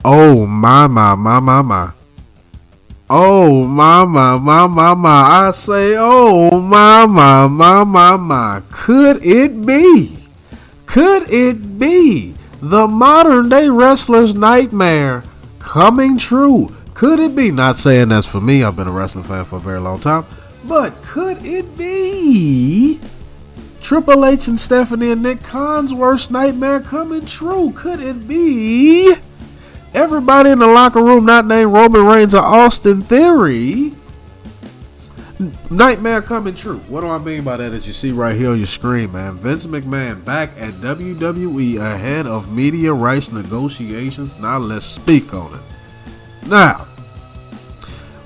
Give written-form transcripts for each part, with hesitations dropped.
Oh my. Oh my. I say, oh my. Could it be? Could it be the modern day wrestler's nightmare coming true? Could it be? Not saying that's for me. I've been a wrestling fan for a very long time. But could it be Triple H and Stephanie and Nick Khan's worst nightmare coming true? Could it be everybody in the locker room not named Roman Reigns or Austin Theory nightmare coming true? What do I mean by that? As you see right here on your screen, man, Vince McMahon back at WWE ahead of media rights negotiations. Now let's speak on it. Now,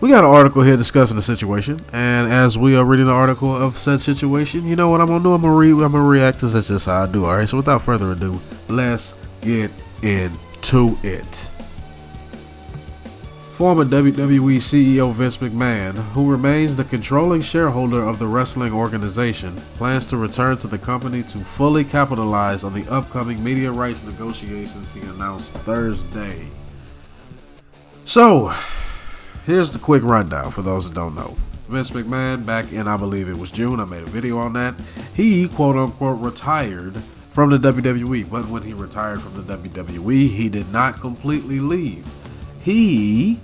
we got an article here discussing the situation, and as we are reading the article of said situation, you know what I'm gonna do? I'm gonna react as that's just how I do. All right. So without further ado, let's get into it. Former WWE CEO Vince McMahon, who remains the controlling shareholder of the wrestling organization, plans to return to the company to fully capitalize on the upcoming media rights negotiations, he announced Thursday. So, here's the quick rundown for those that don't know. Vince McMahon, back in, I believe it was June, I made a video on that. He, quote unquote, retired from the WWE. But when he retired from the WWE, he did not completely leave. He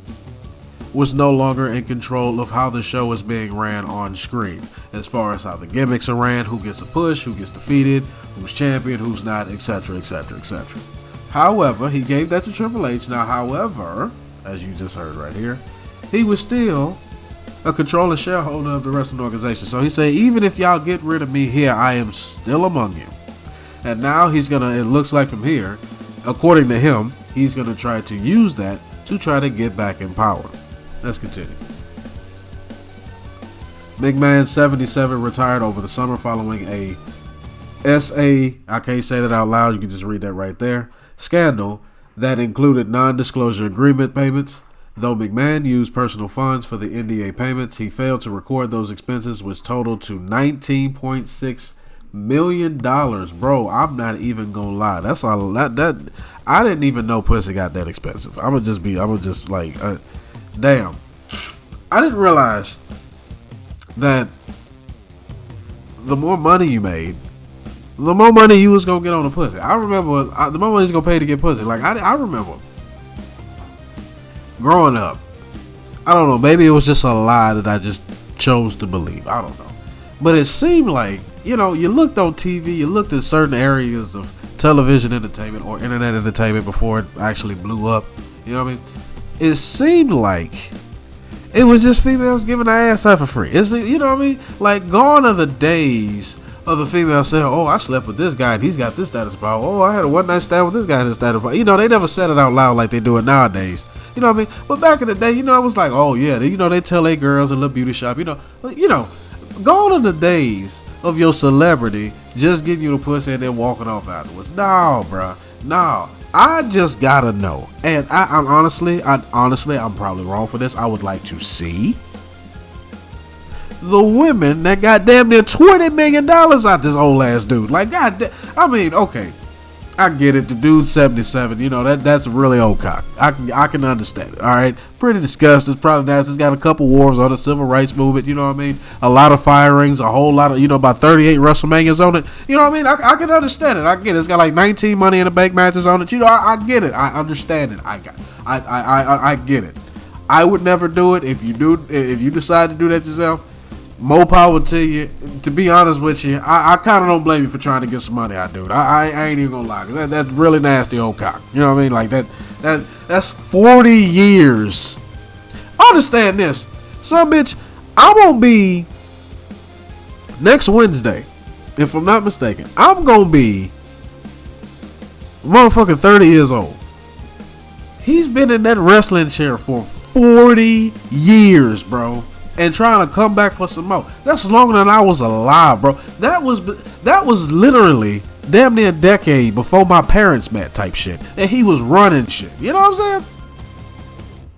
was no longer in control of how the show is being ran on screen. As far as how the gimmicks are ran, who gets a push, who gets defeated, who's champion, who's not, etc., etc., etc. However, he gave that to Triple H. Now, however, as you just heard right here, he was still a controlling shareholder of the wrestling organization. So he said, even if y'all get rid of me here, I am still among you. And now he's gonna, it looks like from here, according to him, he's gonna try to use that to try to get back in power. Let's continue. McMahon, 77, retired over the summer following a I can't say that out loud, you can just read that right there, scandal that included non-disclosure agreement payments. Though McMahon used personal funds for the NDA payments, he failed to record those expenses, which totaled to $19.6 million. Bro, I'm not even gonna lie. That's all that I didn't even know pussy got that expensive. I'm gonna just like, damn. I didn't realize that the more money you made, the more money you was gonna get on the pussy. I remember the more money you was gonna pay to get pussy. Like I remember growing up, I don't know, maybe it was just a lie that I just chose to believe. I don't know. But it seemed like, you know, you looked on TV, you looked at certain areas of television entertainment or internet entertainment before it actually blew up. You know what I mean? It seemed like it was just females giving their ass out for free. You know what I mean? Like, gone are the days of the female saying, oh, I slept with this guy and he's got this status of power. Oh, I had a one night stand with this guy and this status of power. You know, they never said it out loud like they do it nowadays. You know what I mean? But back in the day, you know, it was like, oh yeah, they tell their girls in a little beauty shop, you know, gone are the days of your celebrity just getting you the pussy and then walking off afterwards. No, bruh. No. I just gotta know. And I'm honestly, I'm probably wrong for this. I would like to see the women that got damn near $20 million out this old ass dude. Like, goddamn. I mean, okay, I get it. The dude's 77. You know, that's really old cock. I can understand it. All right, pretty disgusting. Probably nice. It's got a couple wars on the civil rights movement. You know what I mean? A lot of firings. A whole lot of, you know, about 38 WrestleManias on it. You know what I mean? I can understand it. I get it. It's got like 19 Money in the Bank matches on it. You know, I get it. I understand it. I get it. I would never do it. If you decide to do that yourself, more power to you. To be honest with you, I kind of don't blame you for trying to get some money out, dude. I ain't even gonna lie. That's really nasty old cock. You know what I mean? Like that's 40 years. Understand this. Some bitch, I'm gonna be next Wednesday, if I'm not mistaken, I'm gonna be motherfucking 30 years old. He's been in that wrestling chair for 40 years, bro. And trying to come back for some more. That's longer than I was alive, bro. That was literally damn near a decade before my parents met type shit. And he was running shit. You know what I'm saying?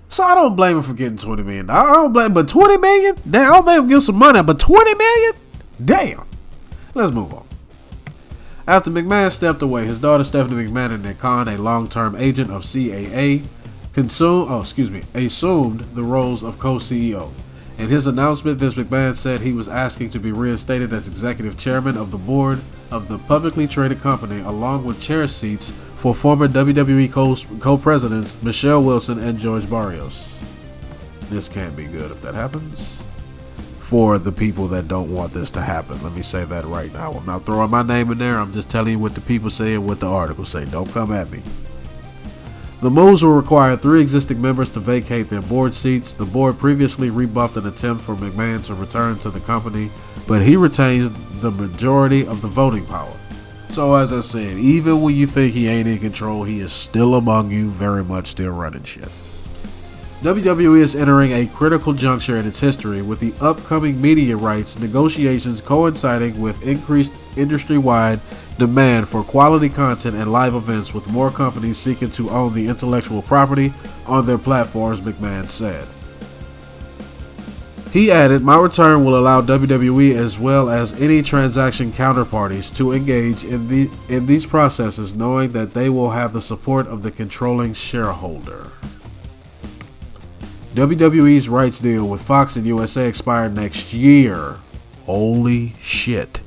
So I don't blame him for getting $20 million. I don't blame him, but $20 million? Damn, I don't blame him for getting some money, but $20 million? Damn. Let's move on. After McMahon stepped away, his daughter Stephanie McMahon and Nick Khan, a long-term agent of CAA, assumed the roles of co-CEO. In his announcement, Vince McMahon said he was asking to be reinstated as executive chairman of the board of the publicly traded company, along with chair seats for former WWE co-presidents Michelle Wilson and George Barrios. This can't be good if that happens. For the people that don't want this to happen, let me say that right now. I'm not throwing my name in there. I'm just telling you what the people say and what the articles say. Don't come at me. The moves will require 3 existing members to vacate their board seats. The board previously rebuffed an attempt for McMahon to return to the company, but he retains the majority of the voting power. So as I said, even when you think he ain't in control, he is still among you, very much still running shit. WWE is entering a critical juncture in its history with the upcoming media rights negotiations coinciding with increased industry-wide demand for quality content and live events, with more companies seeking to own the intellectual property on their platforms, McMahon said. He added, "My return will allow WWE as well as any transaction counterparties to engage in these processes, knowing that they will have the support of the controlling shareholder." WWE's rights deal with Fox and USA expired next year. Holy shit.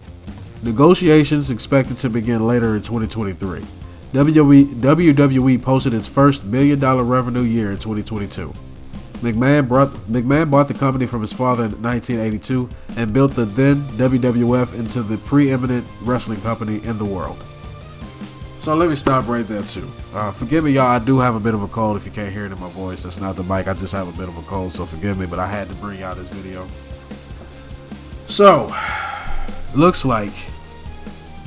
Negotiations expected to begin later in 2023. WWE posted its first $1 million revenue year in 2022. McMahon bought the company from his father in 1982 and built the then WWF into the preeminent wrestling company in the world. So let me stop right there too. Forgive me, y'all. I do have a bit of a cold. If you can't hear it in my voice, that's not the mic. I just have a bit of a cold, so forgive me. But I had to bring out this video. So, looks like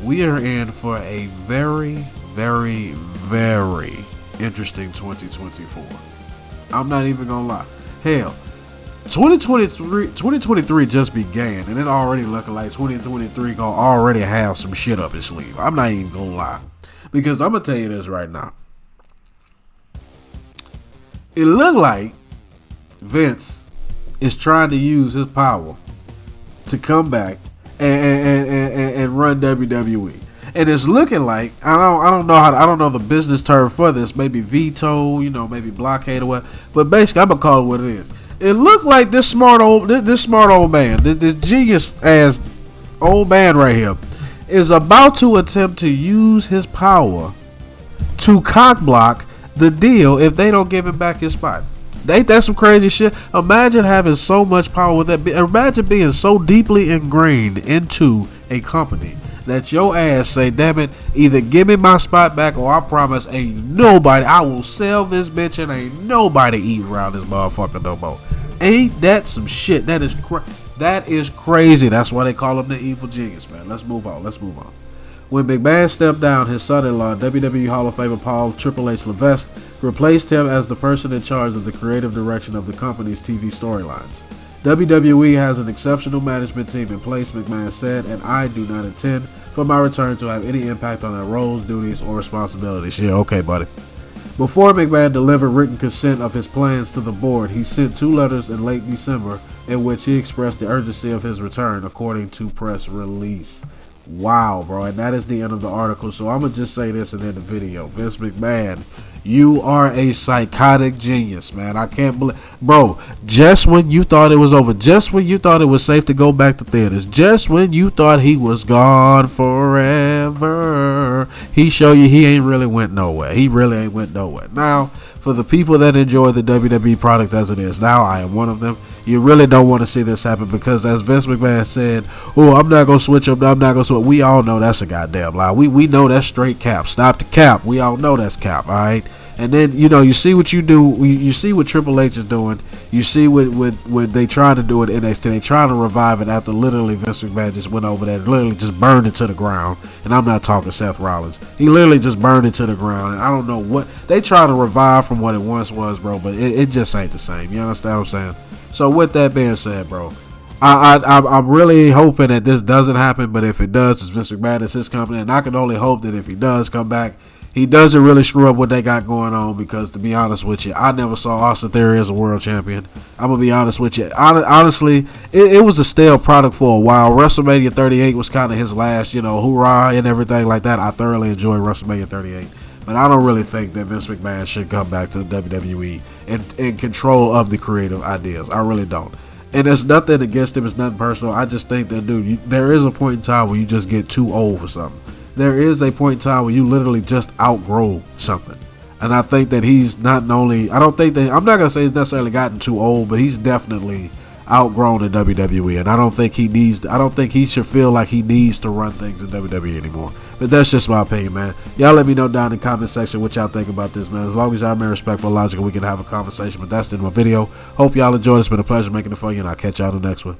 we are in for a very, very, very interesting 2024. I'm not even gonna lie. Hell, 2023 just began, and it already looking like 2023 gonna already have some shit up its sleeve. I'm not even gonna lie. Because I'm going to tell you this right now. It looked like Vince is trying to use his power to come back and run WWE. And it's looking like, I don't know the business term for this, maybe veto, maybe blockade or what, but basically I'm going to call it what it is. It looked like this smart old man, this genius ass old man right here, is about to attempt to use his power to cockblock the deal if they don't give him back his spot. Ain't that some crazy shit? Imagine having so much power with that. Imagine being so deeply ingrained into a company that your ass say, damn it, either give me my spot back or I promise I will sell this bitch and ain't nobody eating around this motherfucker no more. Ain't that some shit? That is crazy. That's why they call him the evil genius, man. Let's move on. When McMahon stepped down, his son-in-law, WWE Hall of Famer Paul Triple H Levesque, replaced him as the person in charge of the creative direction of the company's TV storylines. WWE has an exceptional management team in place, McMahon said, and I do not intend for my return to have any impact on their roles, duties, or responsibilities. Yeah, okay, buddy. Before McMahon delivered written consent of his plans to the board, he sent 2 letters in late December in which he expressed the urgency of his return, according to press release. Wow, bro, and that is the end of the article. So I'm going to just say this and end the video. Vince McMahon, you are a psychotic genius, man. I can't believe, bro, just when you thought it was over, just when you thought it was safe to go back to theaters, just when you thought he was gone forever, he showed you he ain't really went nowhere. He really ain't went nowhere. Now, for the people that enjoy the WWE product as it is now, I am one of them. You really don't want to see this happen because, as Vince McMahon said, oh, I'm not going to switch up. I'm not going to switch. We all know that's a goddamn lie. We know that's straight cap. Stop the cap. We all know that's cap, all right? And then, you see what you do. You see what Triple H is doing. You see what they trying to do at NXT. They trying to revive it after literally Vince McMahon just went over there and literally just burned it to the ground. And I'm not talking Seth Rollins. He literally just burned it to the ground. And I don't know what. They try to revive from what it once was, bro. But it just ain't the same. You understand what I'm saying? So with that being said, bro, I'm really hoping that this doesn't happen. But if it does, it's Vince McMahon, it's his company. And I can only hope that if he does come back, he doesn't really screw up what they got going on, because to be honest with you, I never saw Austin Theory as a world champion. I'm going to be honest with you. Honestly, it was a stale product for a while. WrestleMania 38 was kind of his last, hoorah and everything like that. I thoroughly enjoyed WrestleMania 38. But I don't really think that Vince McMahon should come back to the WWE in control of the creative ideas. I really don't. And there's nothing against him. It's nothing personal. I just think that, dude, there is a point in time where you just get too old for something. There is a point in time where you literally just outgrow something. And I think that he's not only, I'm not going to say he's necessarily gotten too old, but he's definitely outgrown in WWE. And I don't think he should feel like he needs to run things in WWE anymore. But that's just my opinion, man. Y'all let me know down in the comment section what y'all think about this, man. As long as y'all remain respectful and logical, we can have a conversation. But that's the end of my video. Hope y'all enjoyed. It's been a pleasure making it for you, and I'll catch y'all in the next one.